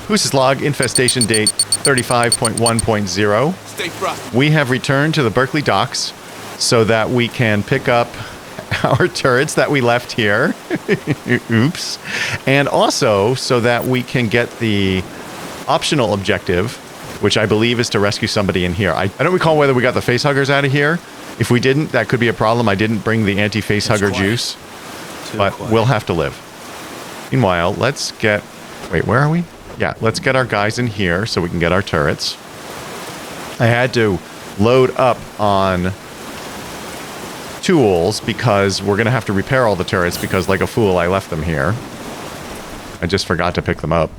Hoosfoos log, infestation date 35.1.0. Stay frosty. We have returned to the Berkeley Docks so that we can pick up our turrets that we left here. Oops. And also so that we can get the optional objective, which I believe is to rescue somebody in here. I don't recall whether we got the facehuggers out of here. If we didn't, that could be a problem. I didn't bring the anti-facehugger juice, but we'll have to live. Meanwhile, let's get... Wait, where are we? Yeah, let's get our guys in here so we can get our turrets. I had to load up on tools because we're going to have to repair all the turrets because, like a fool, I left them here. I just forgot to pick them up.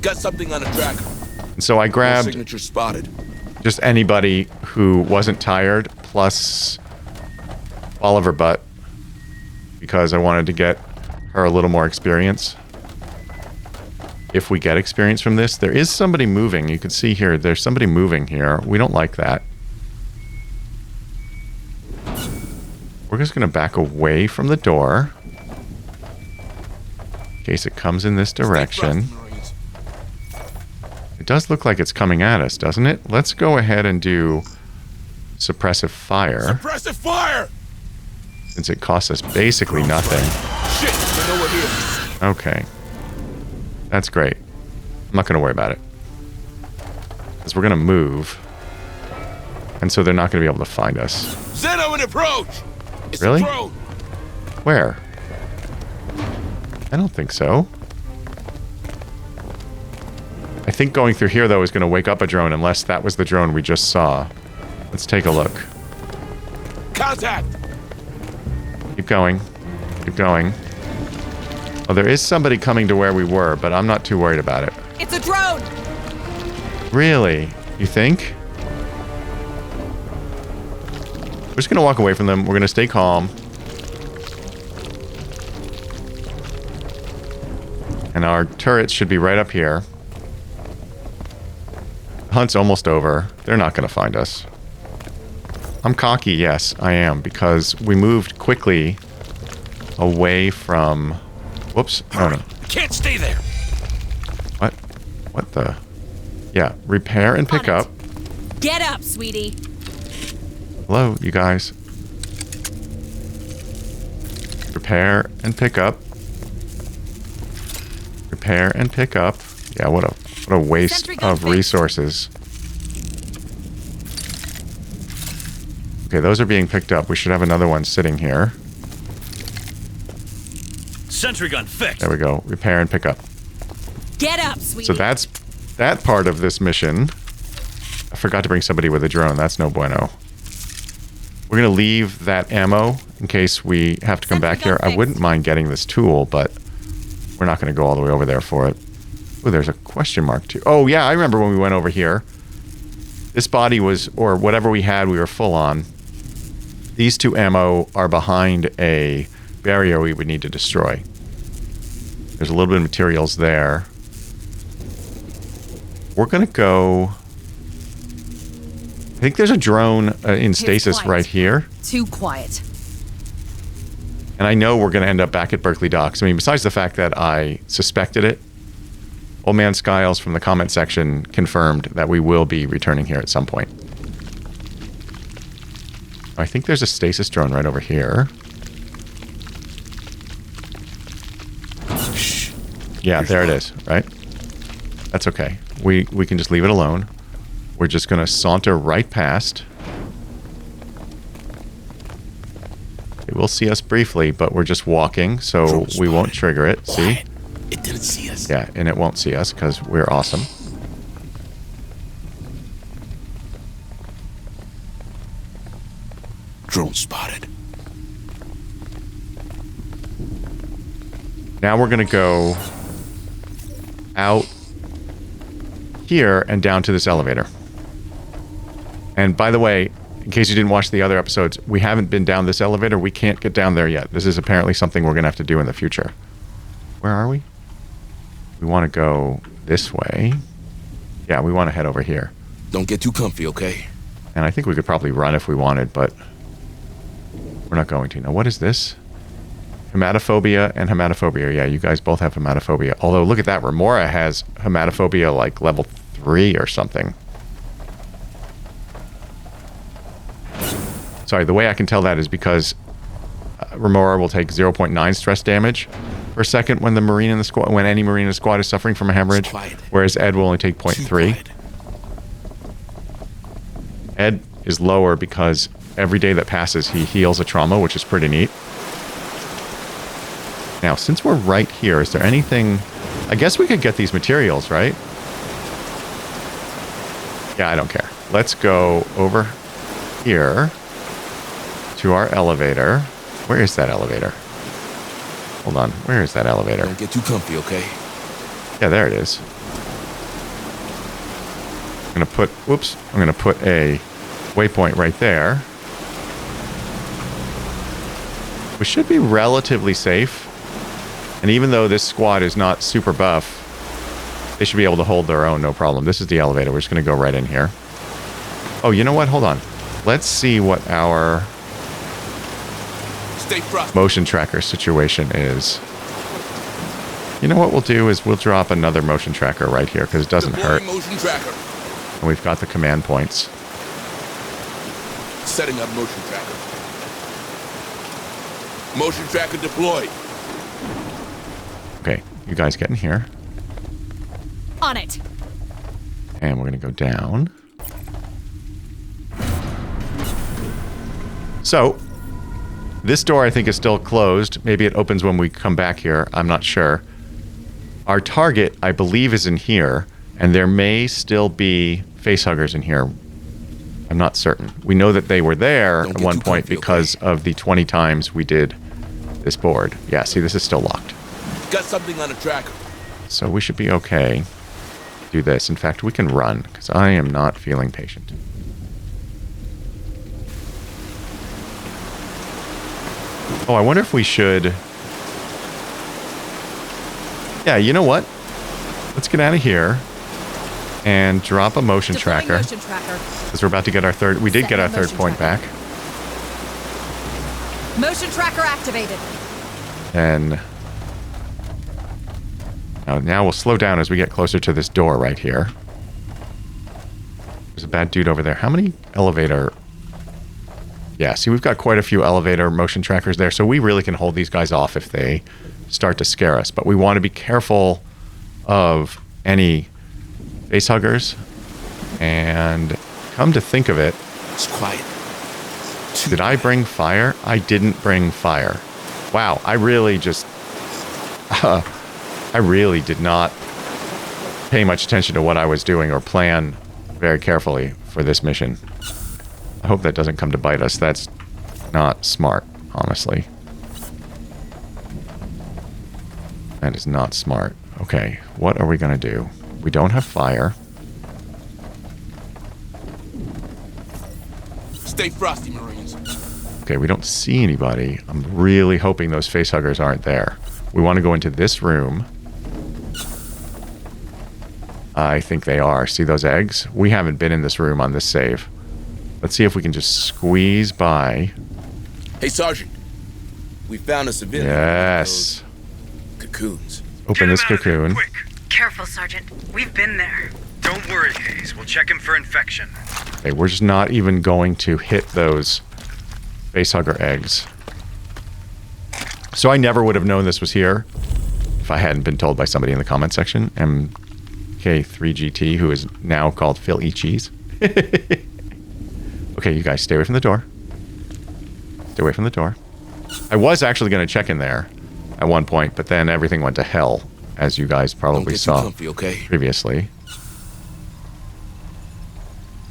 Got something on a tracker. And so I grabbed Signature spotted. just anybody who wasn't tired, plus Oliver Butt, because I wanted to get her a little more experience. If we get experience from this, there is somebody moving. You can see here, there's somebody moving here. We don't like that. We're just going to back away from the door in case it comes in this direction. It does look like it's coming at us, doesn't it? Let's go ahead and do suppressive fire. Suppressive fire! Since it costs us basically nothing. Shit, I know we're here. Okay. That's great. I'm not going to worry about it. Because we're going to move. And so they're not going to be able to find us. Zeno in approach! It's Really? a drone. Where? I don't think so. I think going through here, though, is going to wake up a drone, unless that was the drone we just saw. Let's take a look. Contact! Keep going. Keep going. Oh, there is somebody coming to where we were, but I'm not too worried about it. It's a drone! Really? You think? We're just going to walk away from them. We're going to stay calm. And our turrets should be right up here. The hunt's almost over. They're not going to find us. I'm cocky, yes, I am, because we moved quickly away from... Whoops. No, no. Can't stay there. What? What the? Yeah, repair and pick up. Get up, sweetie. Hello, you guys. Repair and pick up. Repair and pick up. Yeah, what a waste of resources. Okay, those are being picked up. We should have another one sitting here. Sentry gun fixed. There we go. Repair and pick up. Get up, sweetie. So that's that part of this mission. I forgot to bring somebody with a drone. That's no bueno. We're going to leave that ammo in case we have to come back here. I wouldn't mind getting this tool, but we're not going to go all the way over there for it. Oh, there's a question mark too. Oh, yeah, I remember when we went over here. This body was, or whatever we had, we were full on. These two ammo are behind a barrier we would need to destroy. There's a little bit of materials there. We're going to go... I think there's a drone in stasis right here. Too quiet. And I know we're going to end up back at Berkeley Docks. I mean, besides the fact that I suspected it, Old Man Skiles from the comment section confirmed that we will be returning here at some point. I think there's a stasis drone right over here. Shh. Yeah, there it is, right? That's okay. We can just leave it alone. We're just going to saunter right past. It will see us briefly, but we're just walking, so we won't trigger it. See? It didn't see us. Yeah, and it won't see us because we're awesome. Drone spotted. Now we're going to go out here and down to this elevator. And by the way, in case you didn't watch the other episodes, we haven't been down this elevator. We can't get down there yet. This is apparently something we're going to have to do in the future. Where are we? We want to go this way. Yeah, we want to head over here. Don't get too comfy, okay? And I think we could probably run if we wanted, but we're not going to. Now, what is this? Hematophobia and hematophobia. Yeah, you guys both have hematophobia. Although, look at that. Remora has hematophobia like level 3 or something. Sorry, the way I can tell that is because Remora will take 0.9 stress damage per second when the Marine in the squad, when any Marine in the squad is suffering from a hemorrhage, whereas Ed will only take 0.3. Ed is lower because every day that passes he heals a trauma, which is pretty neat. Now, since we're right here, is there anything... I guess we could get these materials, right? Yeah, I don't care. Let's go over here to our elevator. Where is that elevator? Hold on. Where is that elevator? Don't get too comfy, okay? Yeah, there it is. I'm going to put... Whoops. I'm going to put a waypoint right there. We should be relatively safe. And even though this squad is not super buff, they should be able to hold their own, no problem. This is the elevator. We're just going to go right in here. Oh, you know what? Hold on. Let's see what our motion tracker situation is. You know what we'll do is we'll drop another motion tracker right here because it doesn't hurt. Motion tracker. And we've got the command points. Setting up motion tracker. Motion tracker deployed. Okay, you guys get in here. On it. And we're going to go down. So, this door I think is still closed. Maybe it opens when we come back here. I'm not sure. Our target, I believe, is in here. And there may still be facehuggers in here. I'm not certain. We know that they were there at one point because of the 20 times we did this board. Yeah, see, this is still locked. Got something on a tracker. So we should be okay. Do this. In fact, we can run because I am not feeling patient. Oh, I wonder if we should... Yeah, you know what? Let's get out of here and drop a motion tracker. Because we're about to get our third... We did get our third point back. Motion tracker activated. And... Now we'll slow down as we get closer to this door right here. There's a bad dude over there. How many elevator... Yeah, see, we've got quite a few elevator motion trackers there, so we really can hold these guys off if they start to scare us. But we want to be careful of any facehuggers. And come to think of it... It's quiet. Did I bring fire? I didn't bring fire. Wow, I really just... I really did not pay much attention to what I was doing or plan very carefully for this mission. I hope that doesn't come to bite us. That's not smart, honestly. That is not smart. Okay, what are we going to do? We don't have fire. Stay frosty, Marines. Okay, we don't see anybody. I'm really hoping those facehuggers aren't there. We want to go into this room. I think they are. See those eggs? We haven't been in this room on this save. Let's see if we can just squeeze by. Hey, Sergeant. We found a civilian. Yes. Cocoons. Open this cocoon. Quick. Careful, Sergeant. We've been there. Don't worry, Hayes. We'll check him for infection. Okay, we're just not even going to hit those facehugger eggs. So I never would have known this was here if I hadn't been told by somebody in the comment section. MK3GT, who is now called Phil E. Cheese. Okay, you guys, stay away from the door. Stay away from the door. I was actually going to check in there at one point, but then everything went to hell, as you guys probably saw comfy, okay? previously.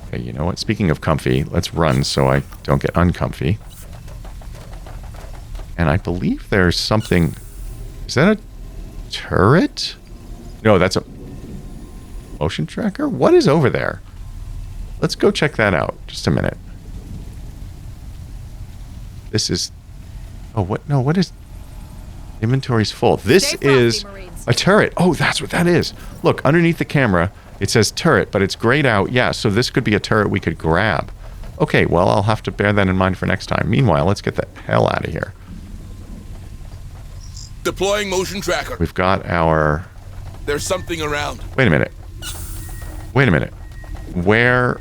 Okay, you know what? Speaking of comfy, let's run so I don't get uncomfy. And I believe there's something... Is that a turret? No, that's a motion tracker? What is over there? Let's go check that out. Just a minute. This is... Oh, what? No, what is... Inventory's full. This is a turret. Oh, that's what that is. Look, underneath the camera, it says turret, but it's grayed out. Yeah, so this could be a turret we could grab. Okay, well, I'll have to bear that in mind for next time. Meanwhile, let's get the hell out of here. Deploying motion tracker. We've got our... There's something around. Wait a minute. Wait a minute. Where...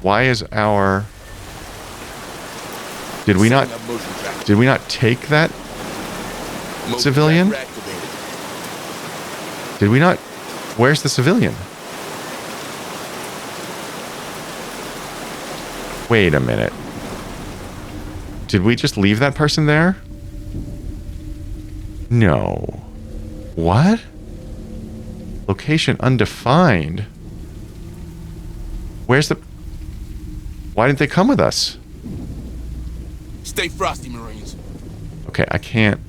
Why is our... Did we not... Setting up motion tracker. Did we not take that Motion civilian? tracker activated. Did we not... Where's the civilian? Wait a minute. Did we just leave that person there? No. What? Location undefined. Where's the... Why didn't they come with us? Stay frosty, Marines. Okay, I can't...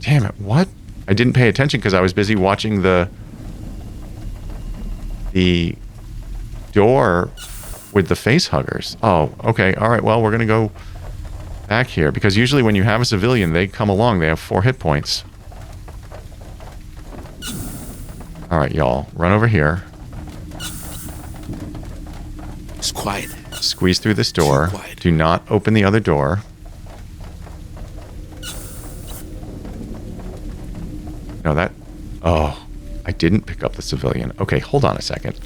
Damn it, what? I didn't pay attention because I was busy watching the door with the face huggers. Oh, okay, alright, well, we're gonna go back here because usually when you have a civilian, they come along, they have 4 hit points. Alright, y'all, run over here. It's quiet. Squeeze through this door. Too quiet. Do not open the other door. No, that... Oh, I didn't pick up the civilian. Okay, hold on a second.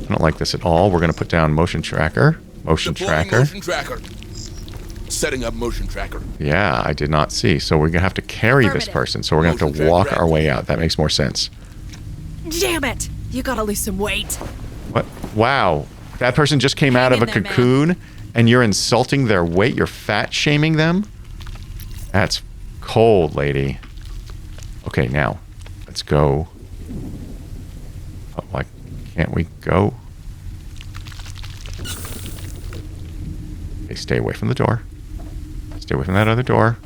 I don't like this at all. We're going to put down motion tracker. Motion Deploying tracker. motion tracker. Setting up motion tracker. Yeah, I did not see. So we're going to have to carry this Affirmative. person. So we're going to have to walk our way out. That makes more sense. Damn it! You gotta lose some weight. What? Wow. That person just came out of a in there, man. cocoon and you're insulting their weight? You're fat shaming them? That's cold, lady. Okay, now, let's go. Oh, why can't we go? Okay, stay away from the door. Stay away from that other door.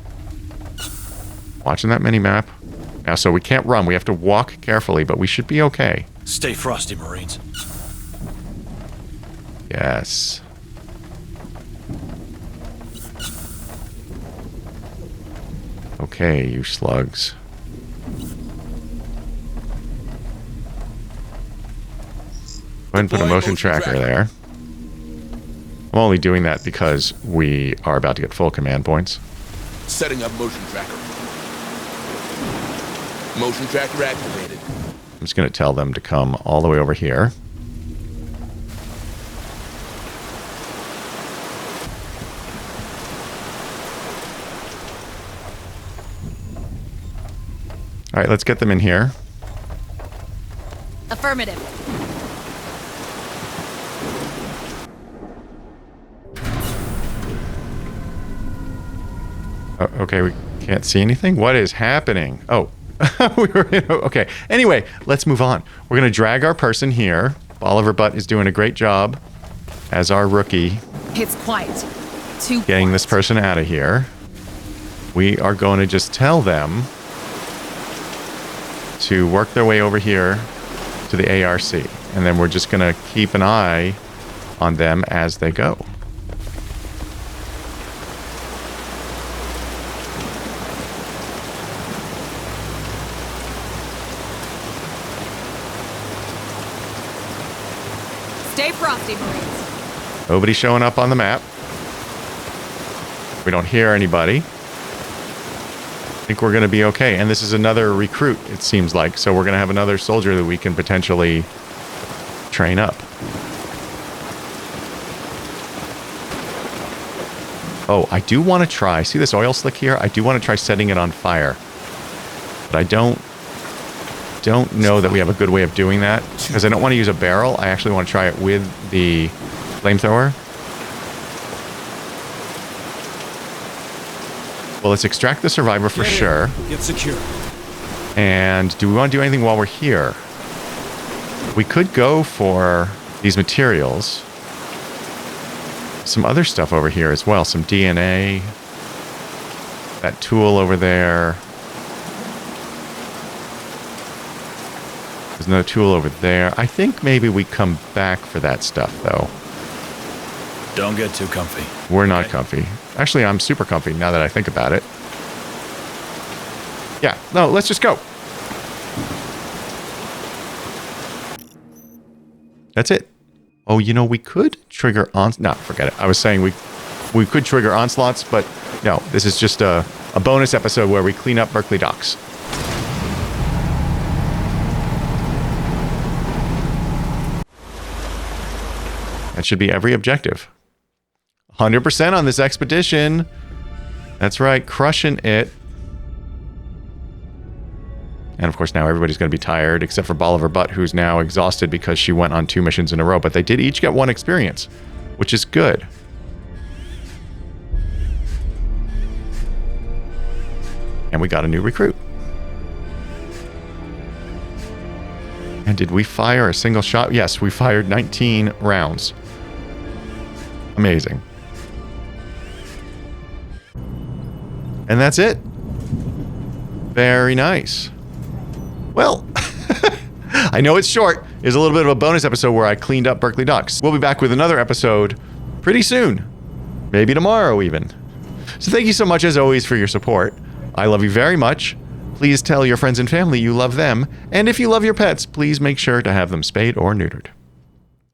Watching that mini-map. Now, so we can't run. We have to walk carefully, but we should be okay. Stay frosty, Marines. Yes. Okay, you slugs. Go ahead and put a Deploy motion motion tracker tracker. there. I'm only doing that because we are about to get full command points. Setting up motion tracker. Motion tracker activated. I'm just going to tell them to come all the way over here. All right, let's get them in here. Affirmative. Okay, we can't see anything. What is happening? Oh, we were in, okay. Anyway, let's move on. We're going to drag our person here. Oliver Butt is doing a great job as our rookie It's quiet. Too getting this person out of here. We are going to just tell them to work their way over here to the ARC. And then we're just going to keep an eye on them as they go. Stay frosty, Marines. Nobody showing up on the map. We don't hear anybody. I think we're going to be okay. And this is another recruit, it seems like. So we're going to have another soldier that we can potentially train up. Oh, I do want to try. See this oil slick here? I do want to try setting it on fire. But I don't know that we have a good way of doing that. Because I don't want to use a barrel. I actually want to try it with the flamethrower. Well, let's extract the survivor for sure. Get secure. And do we want to do anything while we're here? We could go for these materials. Some other stuff over here as well. Some DNA. That tool over there. There's another tool over there. I think maybe we come back for that stuff, though. Don't get too comfy. We're not comfy. Actually, I'm super comfy now that I think about it. Yeah, no, let's just go. That's it. Oh, you know, we could trigger no, forget it. I was saying we could trigger onslaughts, but no, this is just a a bonus episode where we clean up Berkeley Docks. That should be every objective. 100% on this expedition. That's right, crushing it. And of course now everybody's going to be tired, except for Bolivar Butt, who's now exhausted because she went on 2 missions in a row. But they did each get 1 experience, which is good. And we got a new recruit. And did we fire a single shot? Yes, we fired 19 rounds. Amazing. And that's it. Very nice. Well, I know it's short. It's a little bit of a bonus episode where I cleaned up Berkeley Docks. We'll be back with another episode pretty soon. Maybe tomorrow even. So thank you so much as always for your support. I love you very much. Please tell your friends and family you love them. And if you love your pets, please make sure to have them spayed or neutered.